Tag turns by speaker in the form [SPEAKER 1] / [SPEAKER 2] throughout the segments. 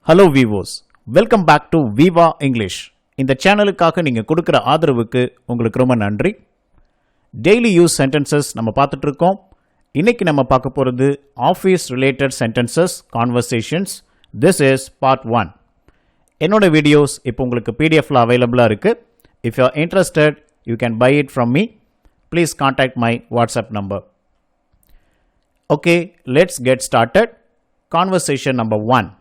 [SPEAKER 1] Hello Vivos, welcome back to Viva English. இந்த சேனலுக்காக நீங்கள் கொடுக்குற ஆதரவுக்கு உங்களுக்கு ரொம்ப நன்றி. டெய்லி யூஸ் சென்டென்சஸ் நம்ம பார்த்துட்டு இருக்கோம். இன்னைக்கு நம்ம பார்க்க போகிறது office related sentences conversations. This is part 1. என்னோட வீடியோஸ் இப்போ உங்களுக்கு பிடிஎஃப்ல அவைலபிளாக இருக்குது. If you are interested you can buy it from me. Please contact my WhatsApp number. Okay, let's get started. Conversation number 1.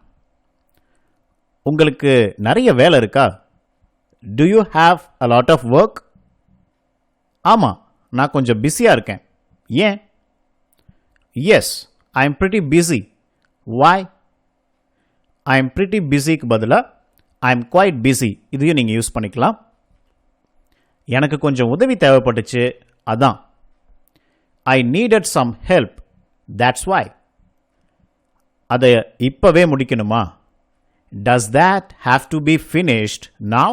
[SPEAKER 1] உங்களுக்கு நிறைய வேலை இருக்கா? Do you have a lot of work? ஆமாம், நான் கொஞ்சம் பிஸியாக இருக்கேன். ஏன்? Yes, I am pretty busy. Why? I am pretty busyக்கு பதிலாக I am quite busy இதையும் நீங்கள் யூஸ் பண்ணிக்கலாம். எனக்கு கொஞ்சம் உதவி தேவைப்பட்டுச்சு, அதான். I needed some help. That's why. அதை இப்போவே முடிக்கணுமா? Does that have to be finished now?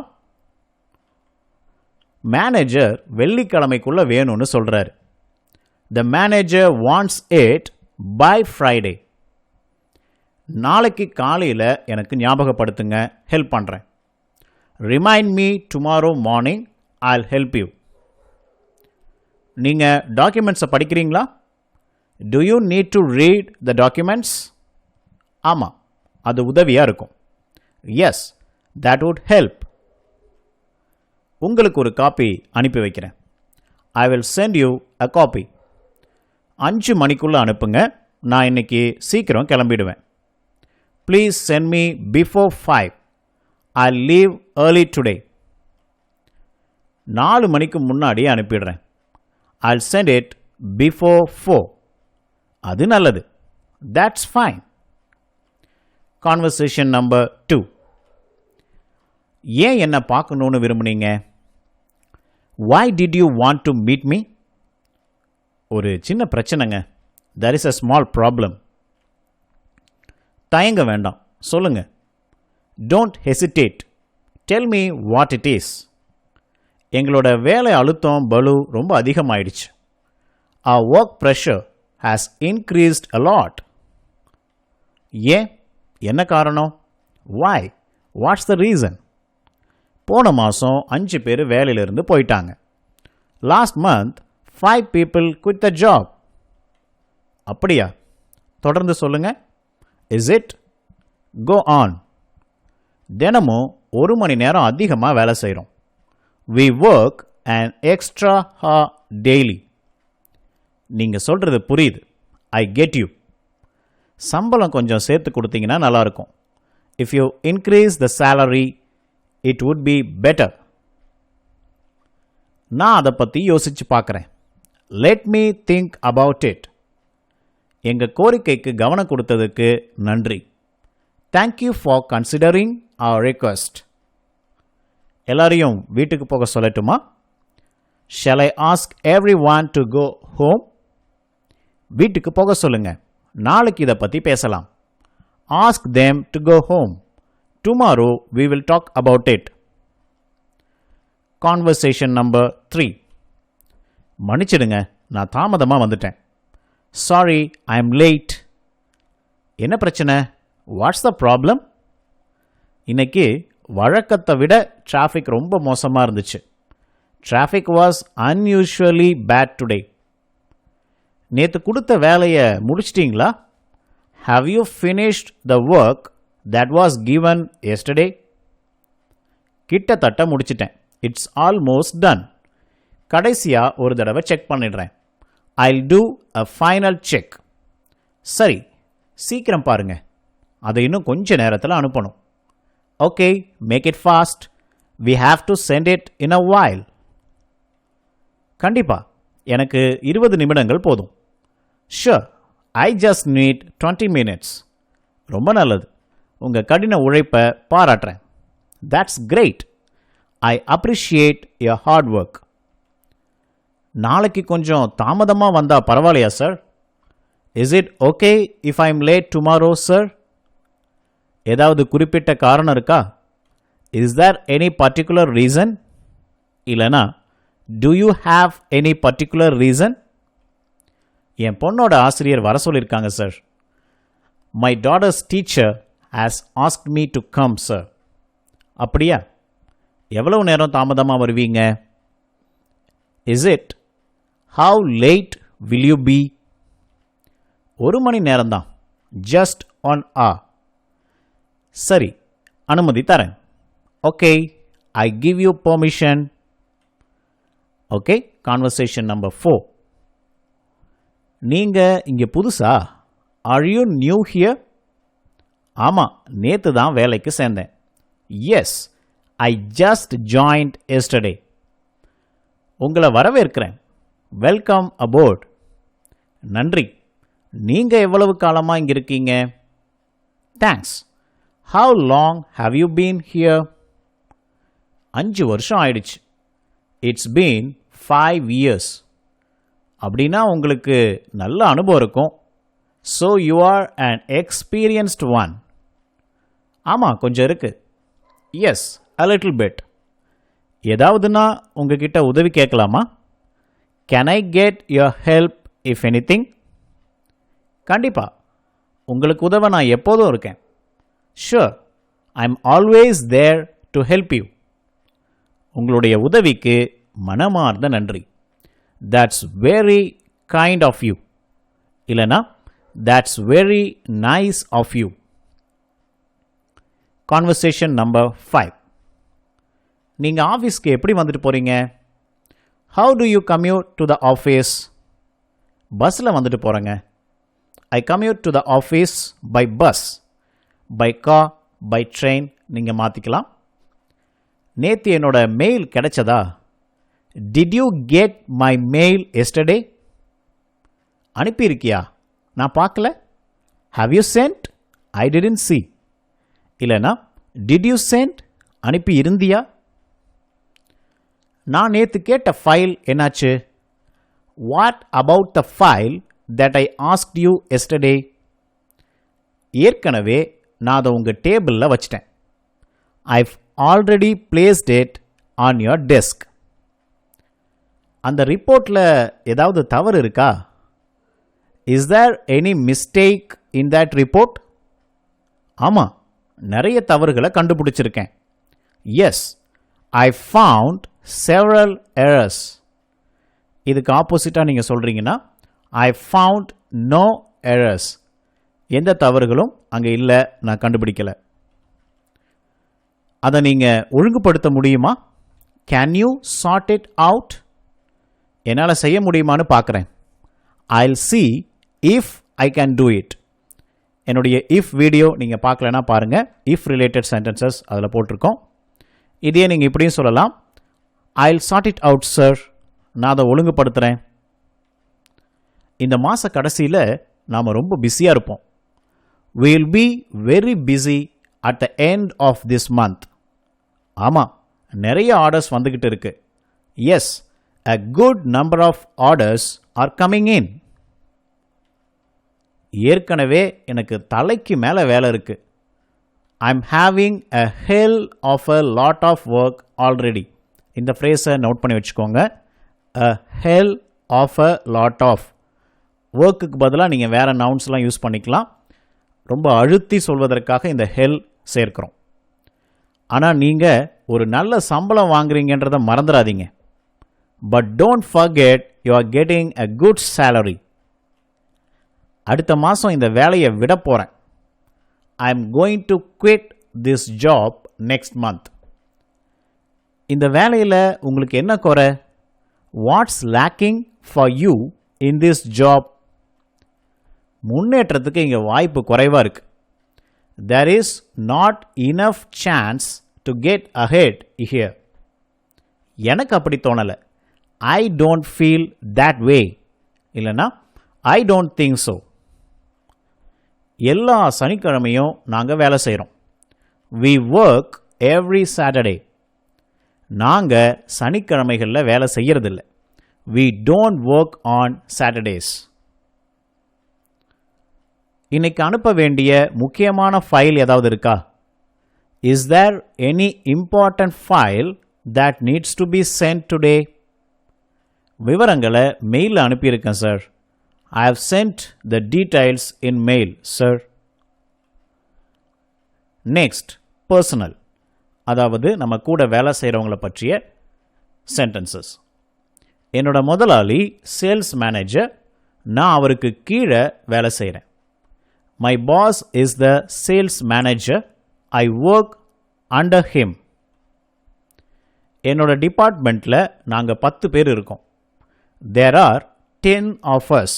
[SPEAKER 1] Manager வெள்ளிக்கிழமைக்குள்ள வேணும்னு சொல்றாரு. The manager wants it by Friday. நாளைக்கு காலையில் எனக்கு ஞாபகப்படுத்துங்க, ஹெல்ப் பண்ணுறேன். Remind me tomorrow morning, I'll help you. நீங்கள் டாக்குமெண்ட்ஸை படிக்கிறீங்களா? Do you need to read the documents? ஆமாம், அது உதவியாக இருக்கும். Yes, that would help. உங்களுக்கு ஒரு காப்பி அனுப்பி வைக்கிறேன். I will send you a copy. 5 மணிக்குள்ள அனுப்புங்க, நான் இன்னைக்கு சீக்கிரம் கிளம்பிடுவேன். Please send me before 5. I'll leave early today. 4 மணிக்கு முன்னாடி அனுப்பிடுறேன். I'll send it before 4. அது நல்லது. That's fine. Conversation number 2. ஏன் என்ன பார்க்கணும்னு விரும்புனீங்க? Why did you want to meet me? ஒரு சின்ன பிரச்சனைங்க. There is a small problem. தயங்க வேண்டாம், சொல்லுங்க. Don't hesitate. Tell me what it is. எங்களோட வேலை அழுத்தம் பளு ரொம்ப அதிகமாயிடுச்சு. Our work pressure has increased a lot. ஏன்? என்ன காரணம்? Why? What's the reason? போன மாதம் 5 பேர் வேலையிலிருந்து போயிட்டாங்க. Last month 5 people quit the job. அப்படியா? தொடர்ந்து சொல்லுங்க. Is it? Go on. தினமும் 1 மணி நேரம் அதிகமாக வேலை செய்கிறோம். We work an extra hour daily. நீங்கள் சொல்கிறது புரியுது. I get you. சம்பளம் கொஞ்சம் சேர்த்து கொடுத்தீங்கன்னா நல்லாயிருக்கும். If you increase the salary, it would be better. நான் அதை பற்றி யோசிச்சு பார்க்குறேன். Let me think about it. எங்கள் கோரிக்கைக்கு கவனம் கொடுத்ததுக்கு நன்றி. Thank you for considering our request. எல்லாரையும் வீட்டுக்கு போக சொல்லட்டுமா? Shall I ask everyone to go home? வீட்டுக்கு போக சொல்லுங்க. நாளைக்கு இதை பற்றி பேசலாம். Ask them to go home. Tomorrow we will talk about it. Conversation number 3. மன்னிச்சிடுங்க, நான் தாமதமாக வந்துட்டேன். Sorry, I am late. என்ன பிரச்சனை? What's the problem? இன்னைக்கு வழக்கத்தை விட டிராஃபிக் ரொம்ப மோசமாக இருந்துச்சு. Traffic was unusually bad today. நேற்று கொடுத்த வேலையை முடிச்சிட்டிங்களா? Have you finished the work that was given yesterday? கிட்டத்தட்ட முடிச்சிட்டேன். It's almost done. கடைசியாக ஒரு தடவை செக் பண்ணிடுறேன். I'll do a final check. சரி, சீக்கிரம் பாருங்க. அதை இன்னும் கொஞ்ச நேரத்தில் அனுப்பணும். Okay, make it fast. We have to send it in a while. கண்டிப்பா, எனக்கு 20 நிமிடங்கள் போதும். Sure, I just need 20 minutes. ரொம்ப நல்லது. உங்கள் கடின உழைப்பை பாராட்டுறேன். That's great. I appreciate your hard work. நாளைக்கு கொஞ்சம் தாமதமாக வந்தால் பரவாயில்லையா sir? Is it okay if I'm late tomorrow, sir? ஏதாவது குறிப்பிட்ட காரணம் இருக்கா? Is there any particular reason? இல்லைனா do you have any particular reason? என் பொண்ணோட ஆசிரியர் வர சொல்லியிருக்காங்க sir. My daughter's teacher has asked me to come, sir. அப்படியா? எவ்வளவு நேரம் தாமதமாக வருவீங்க? Is it? How late will you be? 1 மணி நேரம்தான். Just 1 hour. சரி, அனுமதி தரேன். Okay, I give you permission. Okay, conversation number 4. நீங்க இங்கே புதுசா? Are you new here? ஆமாம், நேற்று தான் வேலைக்கு சேர்ந்தேன். Yes, I just joined yesterday. உங்களை வரவேற்கிறேன். Welcome aboard. நன்றி. நீங்க எவ்வளவு காலமாக இங்கே இருக்கீங்க? Thanks. How long have you been here? 5 வருஷம் ஆயிடுச்சு. It's been 5 years. அப்படின்னா உங்களுக்கு நல்ல அனுபவம் இருக்கும். So you are an experienced one. ஆமாம், கொஞ்சம் இருக்கு. Yes, a little bit. ஏதாவதுன்னா உங்ககிட்ட உதவி கேட்கலாமா? Can I get your help if anything? கண்டிப்பா. உங்களுக்கு உதவ நான் எப்போதும் இருக்கேன். Sure, I'm always there to help you. உங்களுடைய உதவிக்கு மனமார்ந்த நன்றி. That's very kind of you. இல்லனா, that's very nice of you. Conversation number 5. நீங்க ஆஃபீஸ்க்கு எப்படி வந்துட்டு போறீங்க? How do you commute to the office? பஸ்ஸில் வந்துட்டு போகிறேங்க. I commute to the office by bus. By car, by train நீங்கள் மாற்றிக்கலாம். நேற்று என்னோட மெயில் கிடைச்சதா? Did you get my mail yesterday? அனுப்பியிருக்கியா? நான் பார்க்கல. Have you sent? I didn't see. இல்லைனா, Did you send? அனுப்பி இருந்தியா? நான் நேற்று கேட்ட ஃபைல் என்னாச்சு? What about the file that I asked you yesterday? ஏற்கனவே நான் அதை உங்கள் டேபிளில் வச்சிட்டேன். I've already placed it on your desk. அந்த ரிப்போர்ட்டில் ஏதாவது தவறு இருக்கா? Is there any mistake in that report? ஆமாம், நிறைய தவறுகளை கண்டுபிடிச்சிருக்கேன். Yes, I found several errors. இதுக்கு ஆப்போசிட்டாக நீங்கள் சொல்கிறீங்கன்னா, I found no errors. எந்த தவறுகளும் அங்கே இல்லை, நான் கண்டுபிடிக்கலை. அதை நீங்கள் ஒழுங்குபடுத்த முடியுமா? Can you sort it out? என்னால் செய்ய முடியுமான்னு பார்க்குறேன். I'll see if I can do it. என்னுடைய if வீடியோ நீங்கள் பார்க்கலன்னா பாருங்கள். if related sentences அதில் போட்டிருக்கோம். இதையே நீங்கள் இப்படியும் சொல்லலாம். I'll sort it out, sir. நான் அதை ஒழுங்குபடுத்துகிறேன். இந்த மாத கடைசியில் நாம் ரொம்ப பிஸியாக இருப்போம். We'll be very busy at the end of this month. ஆமாம், நிறைய ஆர்டர்ஸ் வந்துக்கிட்டு இருக்கு. Yes, a good number of orders are coming in. ஏற்கனவே எனக்கு தலைக்கு மேலே வேலை இருக்கு. I'm having a hell of a lot of work already. இந்த ஃப்ரேஸை நோட் பண்ணி வச்சுக்கோங்க. a hell of a lot of. ஒர்க்குக்கு பதிலாக நீங்கள் வேறு நவுன்ஸ்லாம் யூஸ் பண்ணிக்கலாம். ரொம்ப அழுத்தி சொல்வதற்காக இந்த ஹெல் சேர்க்கிறோம். ஆனால் நீங்கள் ஒரு நல்ல சம்பளம் வாங்குறீங்கன்றதை மறந்துடாதீங்க. But don't forget you are getting a good salary. அடுத்த மாதம் இந்த வேலையை விட போகிறேன். I am going to quit this job next month. இந்த வேலையில் உங்களுக்கு என்ன குறை? What's lacking for you in this job? முன்னேற்றத்துக்கு இங்கே வாய்ப்பு குறைவாக இருக்குது. There is not enough chance to get ahead here. எனக்கு அப்படி தோணலை. I don't feel that way. இல்லைனா ஐ டோன்ட் திங்க் ஸோ. எல்லா சனிக்கிழமையும் நாங்கள் வேலை செய்கிறோம். We work every Saturday. நாங்கள் சனிக்கிழமைகளில் வேலை செய்கிறதில்ல. We don't work on Saturdays. இன்னைக்கு அனுப்ப வேண்டிய முக்கியமான ஃபைல் ஏதாவது இருக்கா? Is there any important file that needs to be sent today? விவரங்களை மெயிலில் அனுப்பியிருக்கேன் sir. I have sent the details in mail sir. Next personal, அதாவது நம்ம கூட வேலை செய்கிறவங்கள பற்றிய சென்டென்சஸ். என்னோட முதலாளி சேல்ஸ் மேனேஜர், நான் அவருக்கு கீழே வேலை செய்கிறேன். My boss is the sales manager, I work under him. என்னோட டிபார்ட்மெண்ட்டில் நாங்கள் 10 பேர் இருக்கோம். There are 10 of us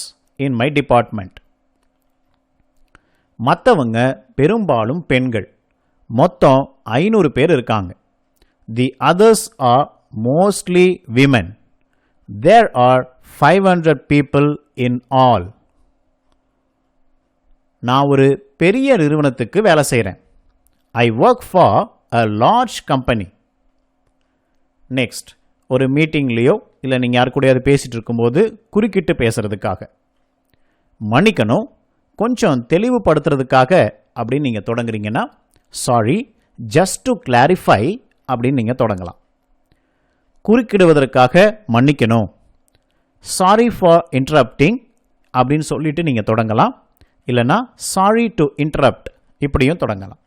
[SPEAKER 1] in my department. மற்றவங்க பெரும்பாலும் பெண்கள், மொத்தம் 500 பேர் இருக்காங்க. The others are mostly women. There are 500 people in all. நான் ஒரு பெரிய நிறுவனத்துக்கு வேலை செய்கிறேன். I work for a large company. Next, ஒரு மீட்டிங்லேயோ இல்லை நீங்கள் யார் கூடயாவது பேசிகிட்டு இருக்கும்போது குறுக்கிட்டு பேசுகிறதுக்காக. மன்னிக்கணும், கொஞ்சம் தெளிவுபடுத்துறதுக்காக அப்படின்னு நீங்கள் தொடங்குறீங்கன்னா சாரி, ஜஸ்ட் டு கிளாரிஃபை அப்படின்னு நீங்கள் தொடங்கலாம். குறுக்கிடுவதற்காக மன்னிக்கணும், சாரி ஃபார் இன்டரப்டிங் அப்படின்னு சொல்லிட்டு நீங்கள் தொடங்கலாம். இல்லைனா சாரி டு இன்டரப்ட் இப்படியும் தொடங்கலாம்.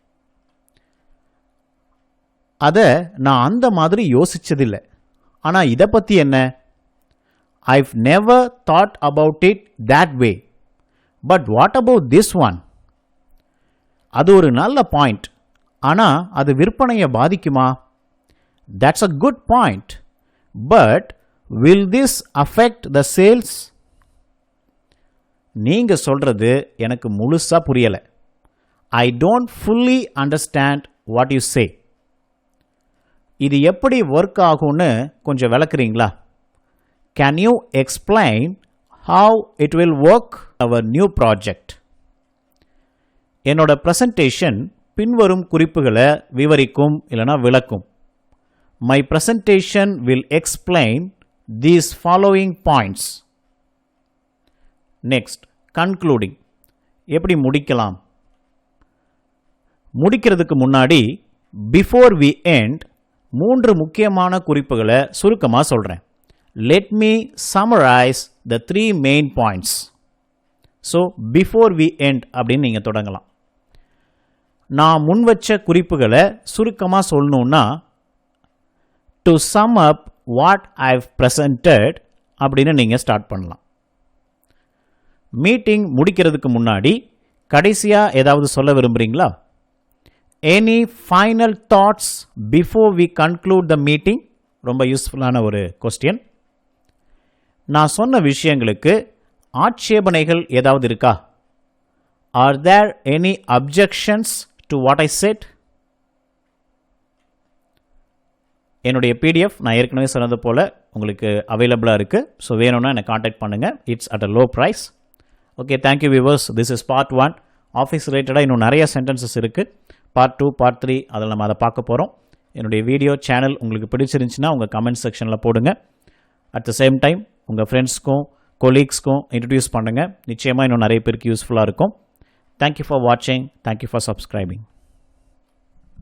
[SPEAKER 1] அதை நான் அந்த மாதிரி யோசிச்சதில்லை, ஆனால் இதை பற்றி என்ன? I've never thought about it that way. But what about this one? அது ஒரு நல்ல பாயிண்ட், ஆனால் அது விற்பனையை பாதிக்குமா? That's a good point, but will this affect the sales? நீங்கள் சொல்கிறது எனக்கு முழுசாக புரியலை. I don't fully understand what you say. இது எப்படி ஒர்க் ஆகும்னு கொஞ்சம் விளக்குறீங்களா? Can you explain how it will work our new project? என்னோட ப்ரெசன்டேஷன் பின்வரும் குறிப்புகளை விவரிக்கும் இல்லைனா விளக்கும். My presentation will explain these following points. Next, concluding. எப்படி முடிக்கலாம்? முடிக்கிறதுக்கு முன்னாடி பிஃபோர் வி எண்ட் 3 முக்கியமான குறிப்புகளை சுருக்கமாக சொல்கிறேன். Let me summarise the 3 main points. So before we end அப்படின்னு நீங்கள் தொடங்கலாம். நான் முன் வச்ச குறிப்புகளை சுருக்கமாக சொல்லணுன்னா, to sum up what I've presented அப்படின்னு நீங்கள் ஸ்டார்ட் பண்ணலாம். மீட்டிங் முடிக்கிறதுக்கு முன்னாடி கடைசியாக ஏதாவது சொல்ல விரும்புகிறீங்களா? Any final thoughts before we conclude the meeting? ரொம்ப யூஸ்ஃபுல்லான ஒரு கொஸ்டின். நான் சொன்ன விஷயங்களுக்கு ஆட்சேபனைகள் ஏதாவது இருக்கா? Are there any objections to what I said? என்னுடைய PDF நான் ஏற்கனவே சொன்னது போல் உங்களுக்கு அவைலபிளாக இருக்குது. ஸோ வேணும்னா என்னை காண்டாக்ட் பண்ணுங்கள். It's at a low price. Okay, thank you viewers. This is part 1. Office ரிலேட்டடாக இன்னும் நிறைய சென்டென்சஸ் இருக்குது. பார்ட் 2, பார்ட் 3 அதில் நம்ம அதை பார்க்க போகிறோம். என்னுடைய வீடியோ சேனல் உங்களுக்கு பிடிச்சிருந்துச்சுன்னா உங்கள் கமெண்ட் செக்ஷனில் போடுங்க. அட் த சேம் டைம் உங்கள் ஃப்ரெண்ட்ஸ்க்கும் கொலீக்ஸ்க்கும் இன்ட்ரடியூஸ் பண்ணுங்கள். நிச்சயமாக இன்னும் நிறைய பேருக்கு யூஸ்ஃபுல்லாக இருக்கும். தேங்க்யூ ஃபார் வாட்சிங். Thank you for subscribing.